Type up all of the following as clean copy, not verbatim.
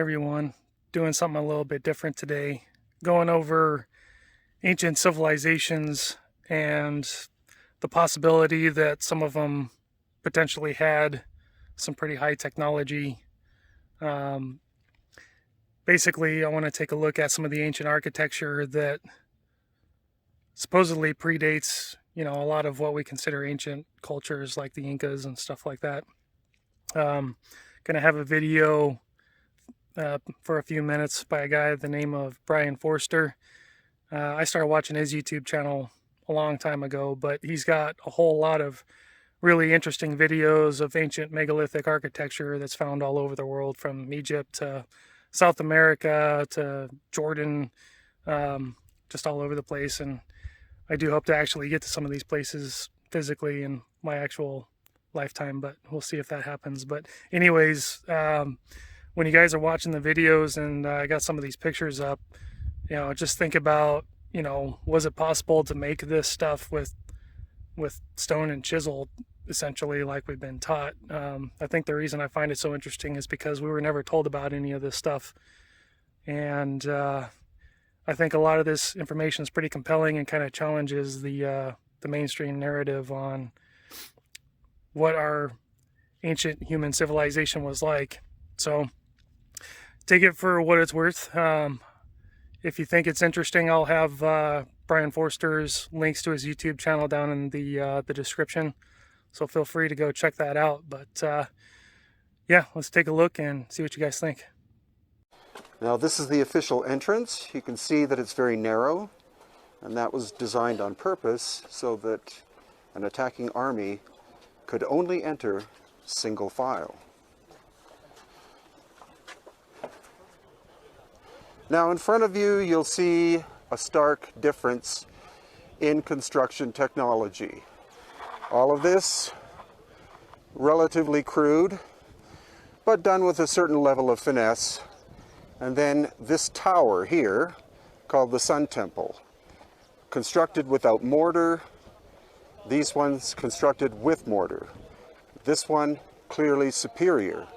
everyone, doing something a little bit different today, going over ancient civilizations and the possibility that some of them potentially had some pretty high technology. Basically, I want to take a look at some of the ancient architecture that supposedly predates, a lot of what we consider ancient cultures like the Incas and stuff like that. Going to have a video for a few minutes by a guy by the name of Brien Foerster. I started watching his YouTube channel a long time ago, but he's got a whole lot of really interesting videos of ancient megalithic architecture that's found all over the world, from Egypt to South America to Jordan, just all over the place. And I do hope to actually get to some of these places physically in my actual lifetime, but we'll see if that happens. But anyways, when you guys are watching the videos and I got some of these pictures up, just think about, was it possible to make this stuff with stone and chisel, essentially, like we've been taught? I think the reason I find it so interesting is because we were never told about any of this stuff. And I think a lot of this information is pretty compelling and kind of challenges the mainstream narrative on what our ancient human civilization was like. So take it for what it's worth. If you think it's interesting, I'll have Brien Foerster's links to his YouTube channel down in the description. So feel free to go check that out. But yeah, let's take a look and see what you guys think. Now this is the official entrance. You can see that it's very narrow, and that was designed on purpose so that an attacking army could only enter single file. Now in front of you, you'll see a stark difference in construction technology. All of this relatively crude, but done with a certain level of finesse. And then this tower here, called the Sun Temple, constructed without mortar. These ones constructed with mortar. This one clearly superior.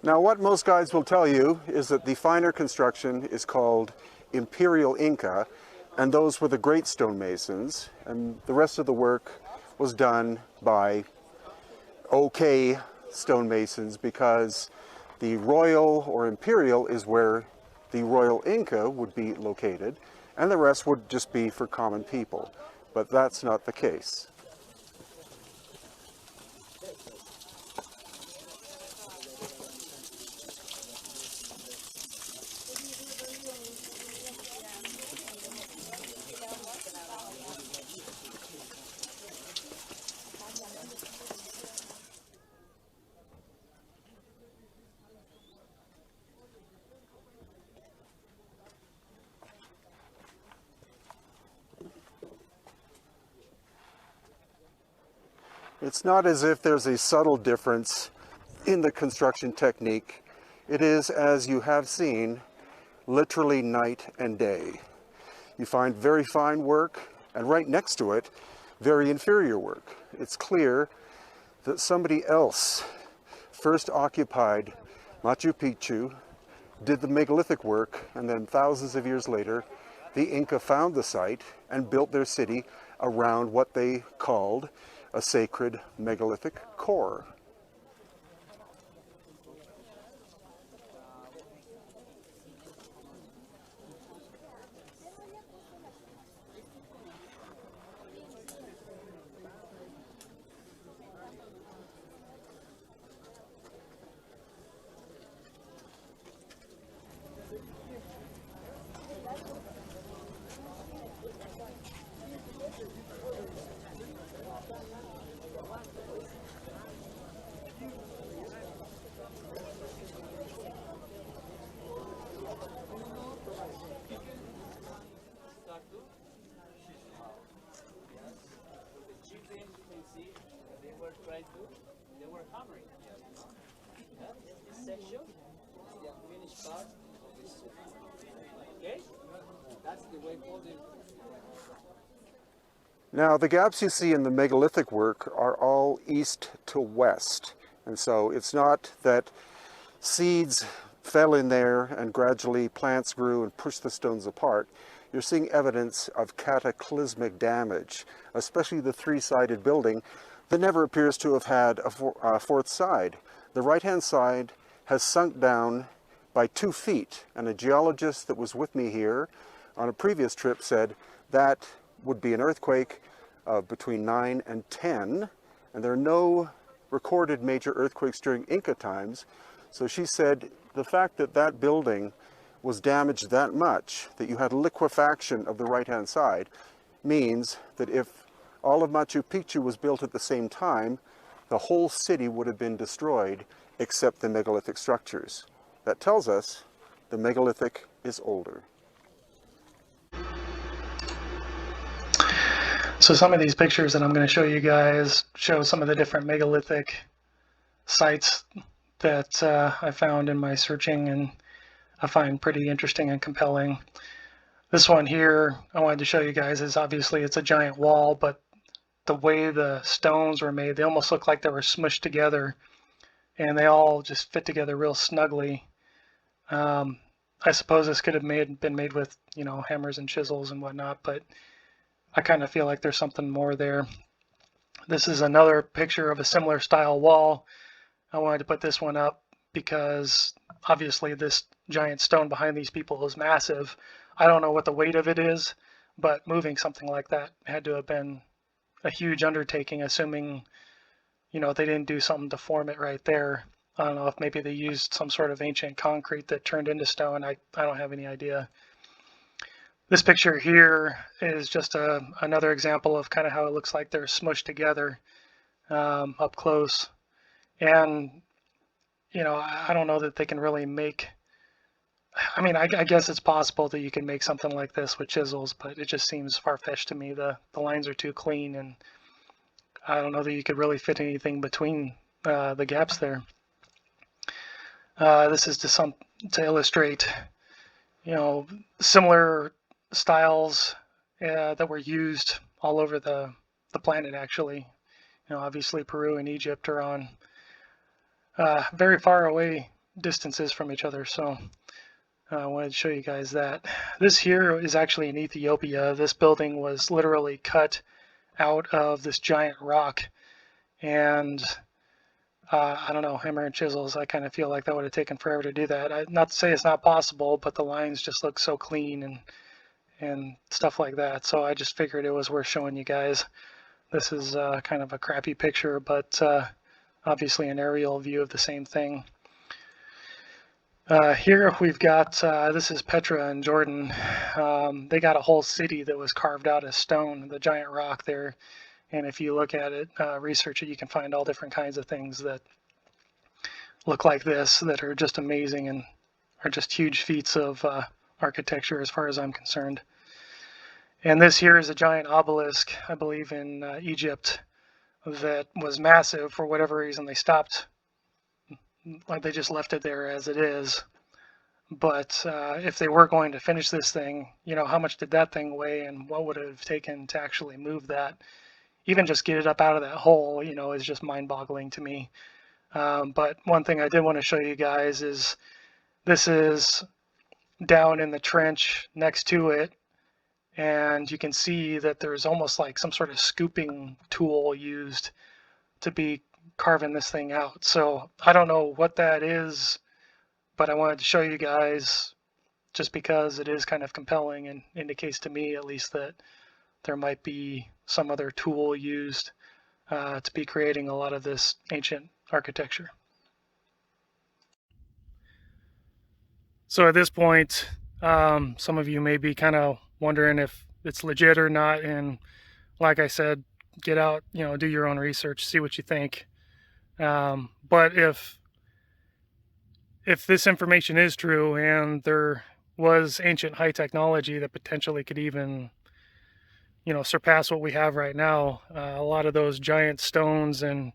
Now what most guides will tell you is that the finer construction is called Imperial Inca, and those were the great stonemasons, and the rest of the work was done by okay stonemasons, because the Royal or Imperial is where the Royal Inca would be located, and the rest would just be for common people. But that's not the case. It's not as if there's a subtle difference in the construction technique. It is, as you have seen, literally night and day. You find very fine work, and right next to it, very inferior work. It's clear that somebody else first occupied Machu Picchu, did the megalithic work, and then thousands of years later, the Inca found the site and built their city around what they called a sacred megalithic core. They were hammering. This section is the unfinished part of this. Okay? That's the way forward. Now, the gaps you see in the megalithic work are all east to west. And so it's not that seeds fell in there and gradually plants grew and pushed the stones apart, you're seeing evidence of cataclysmic damage, especially the three-sided building that never appears to have had a fourth side. The right-hand side has sunk down by 2 feet, and a geologist that was with me here on a previous trip said that would be an earthquake of between 9 and 10, and there are no recorded major earthquakes during Inca times. So she said the fact that that building was damaged that much, that you had liquefaction of the right-hand side, means that if all of Machu Picchu was built at the same time, the whole city would have been destroyed except the megalithic structures. That tells us the megalithic is older. So some of these pictures that I'm going to show you guys show some of the different megalithic sites that I found in my searching and I find pretty interesting and compelling. This one here I wanted to show you guys is obviously it's a giant wall, but the way the stones were made, they almost look like they were smushed together and they all just fit together real snugly. I suppose this could have been made with, you know, hammers and chisels and whatnot, but I kind of feel like there's something more there. This is another picture of a similar style wall. I wanted to put this one up because obviously this giant stone behind these people is massive. I don't know what the weight of it is, but moving something like that had to have been a huge undertaking, assuming, you know, they didn't do something to form it right there. I don't know if maybe they used some sort of ancient concrete that turned into stone. I don't have any idea. This picture here is just another example of kind of how it looks like they're smushed together up close. And, you know, I don't know that they can really make, I mean, I guess it's possible that you can make something like this with chisels, but it just seems far-fetched to me. The lines are too clean, and I don't know that you could really fit anything between the gaps there. This is to illustrate, you know, similar styles that were used all over the planet, actually. You know, obviously Peru and Egypt are on very far away distances from each other, so I wanted to show you guys that. This here is actually in Ethiopia. This building was literally cut out of this giant rock, and I don't know, hammer and chisels, I kind of feel like that would have taken forever to do that. Not to say it's not possible, but the lines just look so clean and stuff like that, so I just figured it was worth showing you guys. This is kind of a crappy picture, but obviously an aerial view of the same thing. Here we've got, this is Petra in Jordan. They got a whole city that was carved out of stone, the giant rock there. And if you look at it, research it, you can find all different kinds of things that look like this that are just amazing and are just huge feats of architecture as far as I'm concerned. And this here is a giant obelisk, I believe in Egypt, that was massive. For whatever reason they stopped, like they just left it there as it is. But if they were going to finish this thing, you know, how much did that thing weigh and what would it have taken to actually move that? Even just get it up out of that hole, you know, is just mind-boggling to me. But one thing I did want to show you guys is this is down in the trench next to it, and you can see that there's almost like some sort of scooping tool used to be carving this thing out. So I don't know what that is, but I wanted to show you guys just because it is kind of compelling and indicates to me at least that there might be some other tool used to be creating a lot of this ancient architecture. So at this point, some of you may be kind of wondering if it's legit or not, and like I said, get out, you know, do your own research, see what you think. But if this information is true and there was ancient high technology that potentially could even, you know, surpass what we have right now, a lot of those giant stones and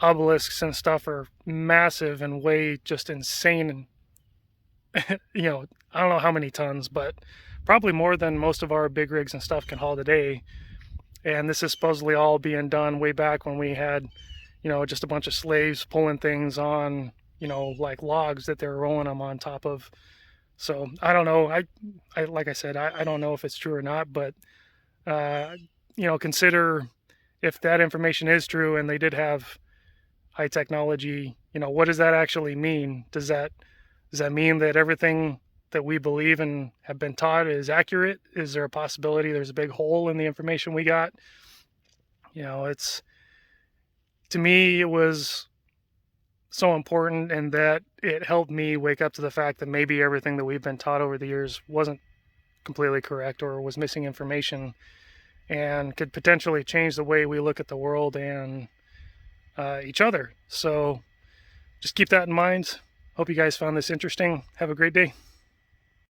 obelisks and stuff are massive and weigh just insane. You know, I don't know how many tons, but probably more than most of our big rigs and stuff can haul today. And this is supposedly all being done way back when we had, you know, just a bunch of slaves pulling things on like logs that they're rolling them on top of. So I don't know. I like I said, I don't know if it's true or not, but consider if that information is true and they did have high technology. What does that actually mean? Does that mean that everything that we believe and have been taught is accurate? Is there a possibility there's a big hole in the information we got? It's, to me, it was so important, and that it helped me wake up to the fact that maybe everything that we've been taught over the years wasn't completely correct or was missing information and could potentially change the way we look at the world and each other. So just keep that in mind. Hope you guys found this interesting. Have a great day.